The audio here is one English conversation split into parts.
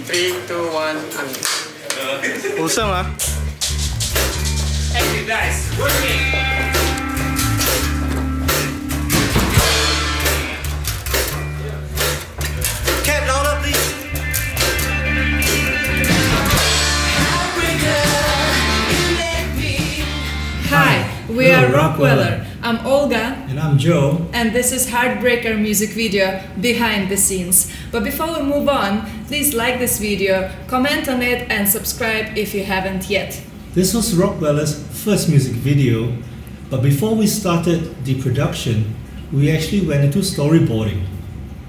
3, 2, 1, and... Awesome, huh? Thank you guys. Working. Cat, louder, please. Hi, we are Rockweller. I'm Olga. And I'm Joe. And this is Heartbreaker music video behind the scenes. But before we move on, please like this video, comment on it and subscribe if you haven't yet. This was Rockweller's first music video, but before we started the production, we actually went into storyboarding.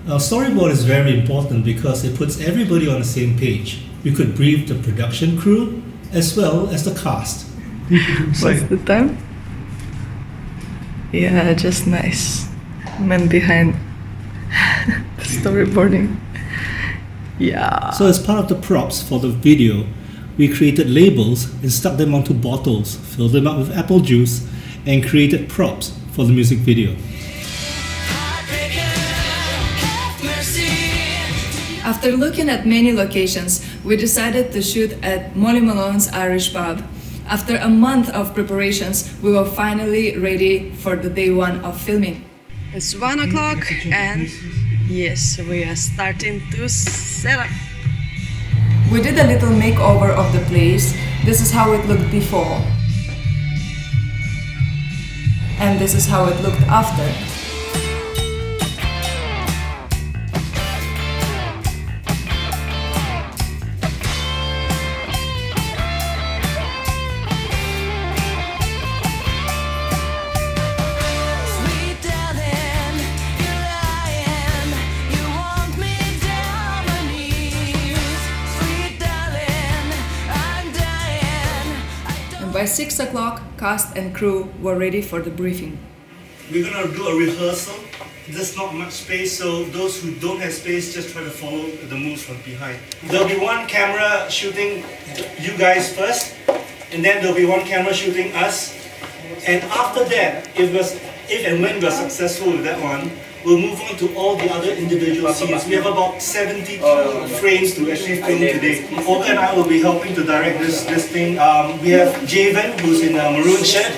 Now, storyboard is very important because it puts everybody on the same page. We could brief the production crew as well as the cast. What's the time? Yeah, just nice. Man behind the storyboarding. Yeah. So as part of the props for the video, we created labels and stuck them onto bottles, filled them up with apple juice, and created props for the music video. After looking at many locations, we decided to shoot at Molly Malone's Irish Pub. After a month of preparations, we were finally ready for the day one of filming. It's 1 o'clock and yes, we are starting to set up. We did a little makeover of the place. This is how it looked before. And this is how it looked after. By 6 o'clock, cast and crew were ready for the briefing. We're gonna do a rehearsal. There's not much space, so those who don't have space just try to follow the moves from behind. There'll be one camera shooting you guys first, and then there'll be one camera shooting us. And after that, if and when we're successful with that one, we'll move on to all the other individual scenes. We have about 72 frames to actually film today. Olga and I will be helping to direct this thing. We have Javen, who's in Maroon Shed,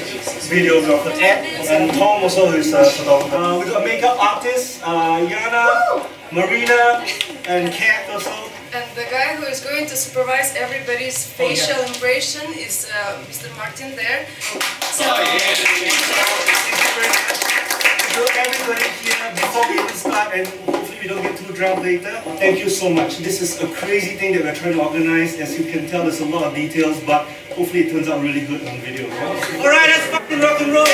videographer Ed, and Tom also who's a photographer. We've got makeup artists, Yana, Marina, and Kat also. And the guy who is going to supervise everybody's facial impression is Mr. Martin there. So, So everybody here, before we even start, and hopefully we don't get too drunk later, thank you so much. This is a crazy thing that we're trying to organize. As you can tell, there's a lot of details, but hopefully it turns out really good on video. Alright, let's fucking rock and roll!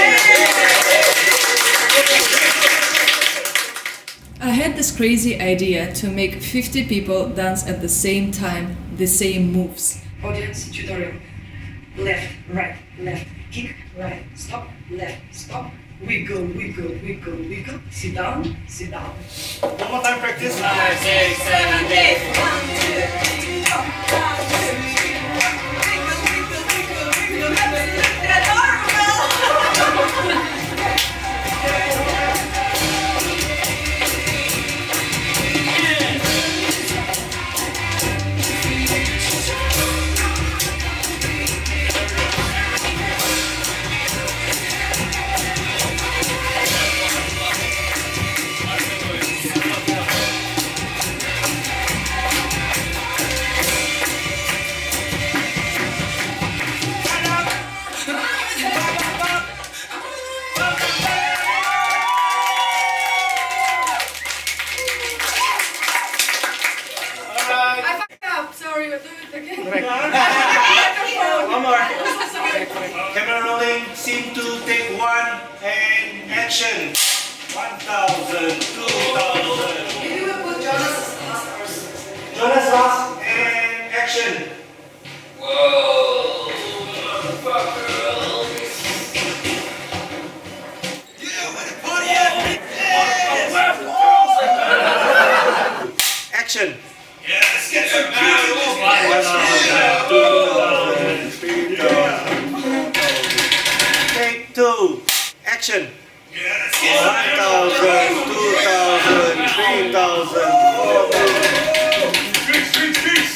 I had this crazy idea to make 50 people dance at the same time, the same moves. Audience tutorial. Left, right, left, kick, right, stop, left, stop. Wiggle, wiggle, wiggle, wiggle. Sit down, sit down. One more time practice. 5, 6, 7, 8. 1, 2, 3, 4, 5, 6. Wiggle, wiggle, wiggle, wiggle. Adorable! One more. Camera rolling, scene 2, take 1, and action. 1,000, 2,000. Jonas last, and action. Whoa! Action. Yeah, let's get some beautiful 1,000, 2,000, 3,000. Take 2. Action. Yeah, let's get some 1,000, 2,000, 3,000, 4,000. Grease, grease, grease.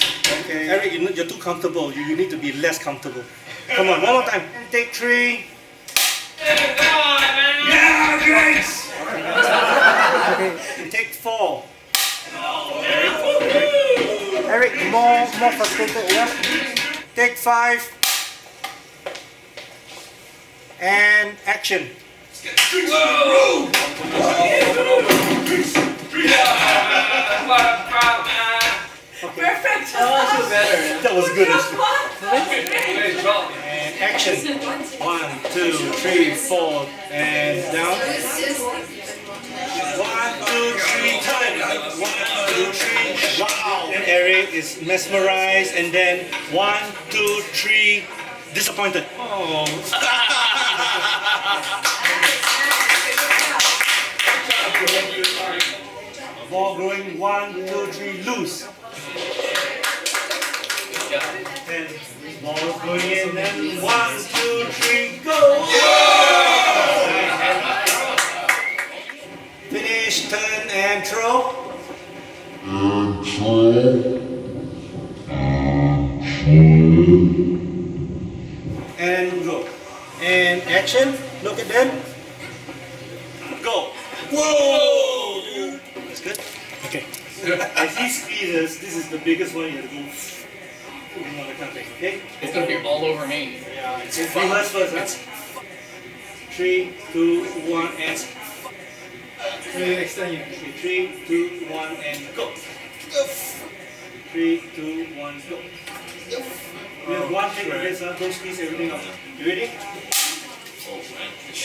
you're too comfortable. You need to be less comfortable. Come on, one more time. Take 3. Yeah, Grace! Take 4. Eric, more frustrated, yeah? Take 5. And action. Perfect. That was good. Great job. And action. 1, 2, 3, 4, and down. 1, 2, 3, turn. 1, 2, 3. Wow. And Eric is mesmerized, and then 1, 2, 3. Disappointed. Oh. Ball going 1, 2, 3, loose. And ball going in, and 1, 2, 3, go. Finish, turn, and throw. And go. And action. Look at them. Go. Whoa! That's good. Okay. As he squeezes, this is the biggest one you have to go. Another country. Okay? It's gonna be all over me. Yeah. Reverse first, huh? 3, 2, 1, and. 3, 2, 1, and go. 3, 2, 1, go. We have one thing with this, don't squeeze everything up. You ready?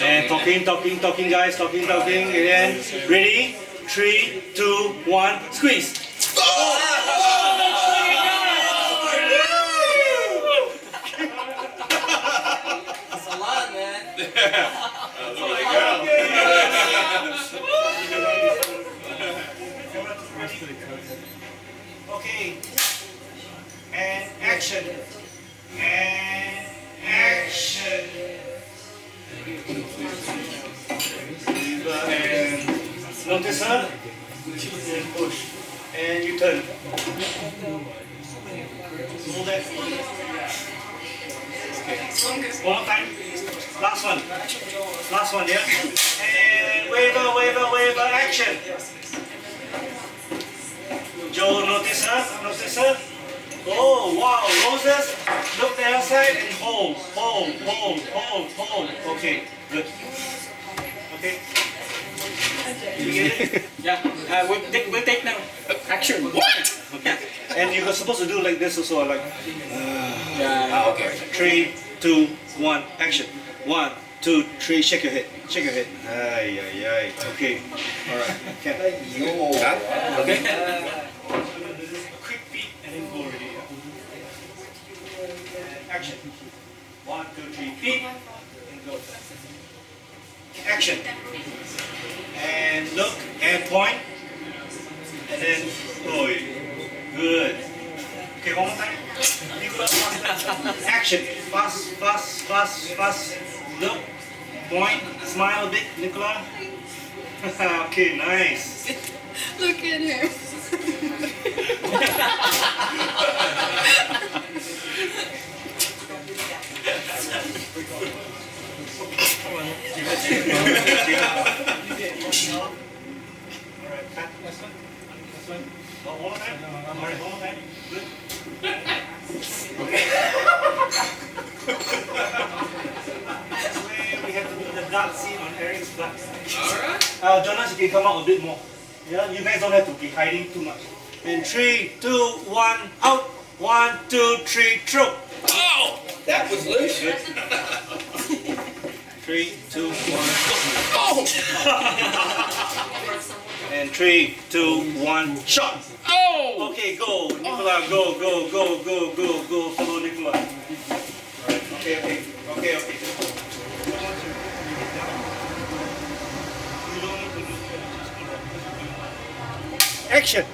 And talking, guys, talking, and then ready? 3, 2, 1, squeeze. That's a lot, man. Okay. And action. And action. And notice her. And push. And you turn. Hold that. Okay. One more time. Last one. Last one, yeah? And waver, action. Joe, notice her. Oh, wow, roses. Look the other side and hold. Okay, good. Okay. You get it? Yeah. We'll take now. Action. What? Okay. And you're supposed to do like this also, like Yeah. Okay. 3, 2, 1, action. 1, 2, 3, shake your head. Ay. Okay. Alright. Okay. Quick beat and then go already. Action. 1, 2, 3, beat and go. Action. And look and point. And then go. Good. Okay, one more time. Action. Fast. Look. Point. Smile a bit, Nicola. Okay, nice. Look at her. Alright, cut. Last one. One more time. Alright, one more time. Good. Okay. This way we have to do the dark scene on Eric's butt. Alright. Jonas, you can come out a bit more. Yeah, you guys don't have to be hiding too much. And 3, 2, 1, out. 1, 2, 3, throw. Oh, that was loose. 3, 2, 1, go. Oh. And 3, 2, 1, shot. Oh. Okay, go. Nicola, go. Follow Nicola. Right. Okay. Action.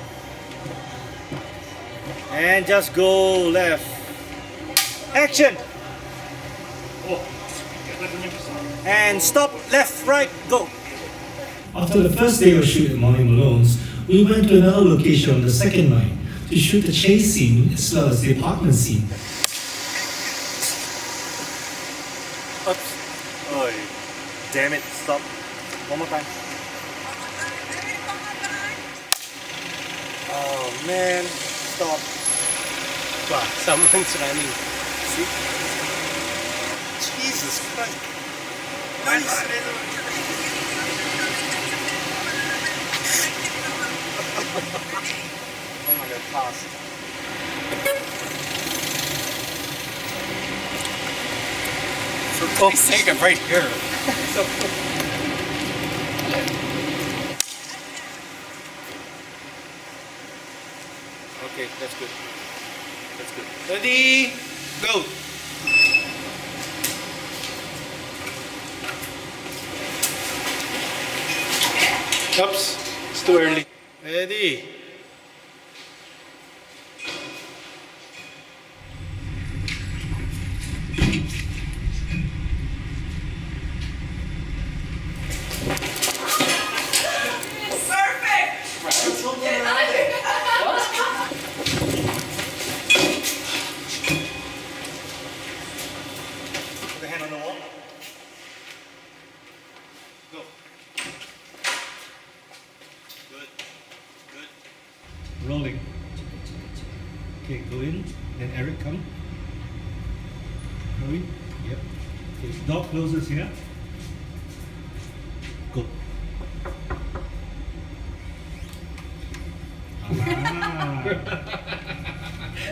And just go left. Action. And stop, left, right, go. After the first day of shoot at Molly Malone's, we went to another location on the second night to shoot the chase scene as well as the apartment scene. Oops. Oh, damn it. Stop. One more time. Oh man. Stop. Wow, someone's running. See? Jesus Christ. Nice. Oh my god, fast. For God's sake, I'm right here. Okay, that's good. That's good. Ready? Go! Oops, it's too early. Ready? Put the hand on the wall. Go. Good. Good. Rolling. Okay, go in. Then Eric, come. Hurry. Yep. Okay, door closes here. Go. Ah.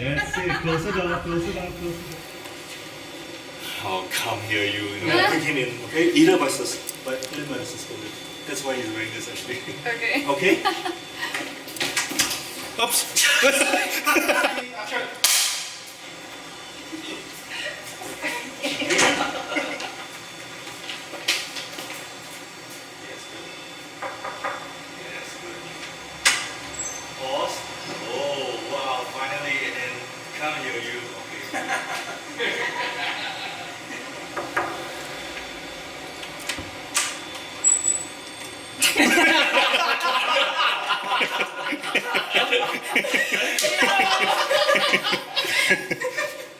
That's it. Close the door, close the door, close the door. Oh, come here, you. Bring him in, okay? Either by the suspended. That's why he's wearing this actually. Okay. Okay? Oops. Yes, good. Yes, good. Pause. Oh, wow, finally, and then come here, you. Okay.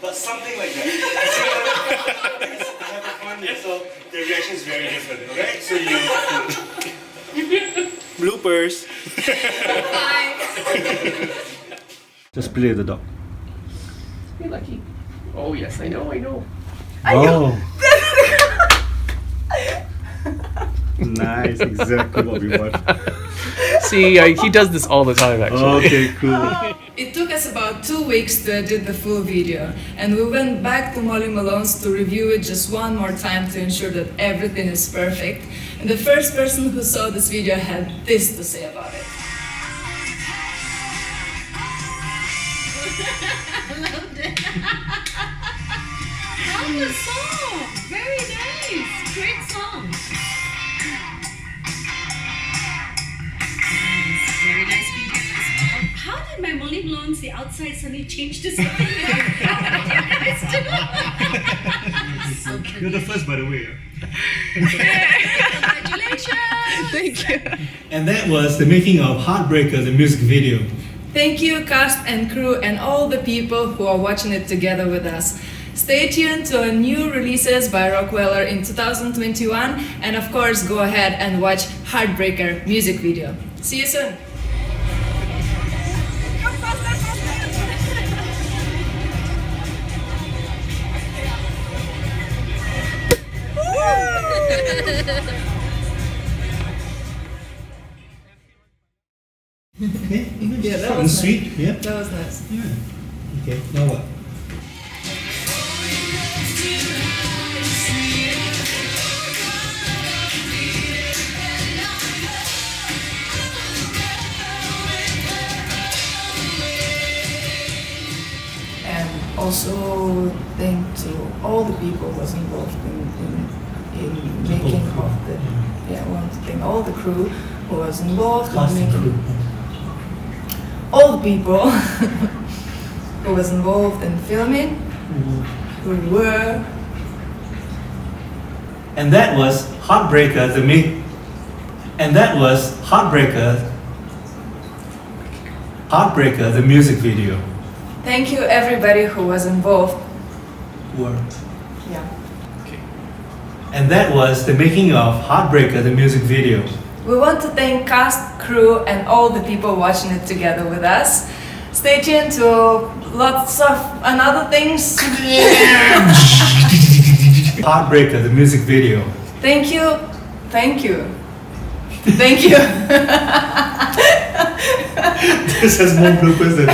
But something like that. I have a fun here, so the reaction is very different, okay? So you. Bloopers. Just play the dog. You're lucky. Oh yes, I know, I know. Oh. Nice, exactly what we want. See, he does this all the time actually. Okay, cool. It took us about 2 weeks to edit the full video, and we went back to Molly Malone's to review it just one more time to ensure that everything is perfect. And the first person who saw this video had this to say about it. I loved it. Love the song. Very nice. Great song. Nice. Very nice video as well. How did my Molly Malone's The Outside suddenly change to something you guys do? So You're the first, by the way. congratulations. Thank you. And that was the making of Heartbreaker, the music video. Thank you, cast and crew, and all the people who are watching it together with us. Stay tuned to our new releases by Rockweller in 2021, and of course, go ahead and watch Heartbreaker music video. See you soon. Okay, Yeah, that short and was sweet. Yeah. That was nice. Yeah. Okay, now what? And also thank to all the people who was involved in making of the, yeah, I want to thank all the crew who was involved in Cast and making, crew. all the people who was involved in filming, who were, And that was Heartbreaker, and that was Heartbreaker. Heartbreaker, the music video. Thank you everybody who was involved. Were. Yeah. And that was the making of Heartbreaker, the music video. We want to thank cast, crew, and all the people watching it together with us. Stay tuned to lots of another things. Heartbreaker, the music video. Thank you. Thank you. Thank you. This has more bloopers than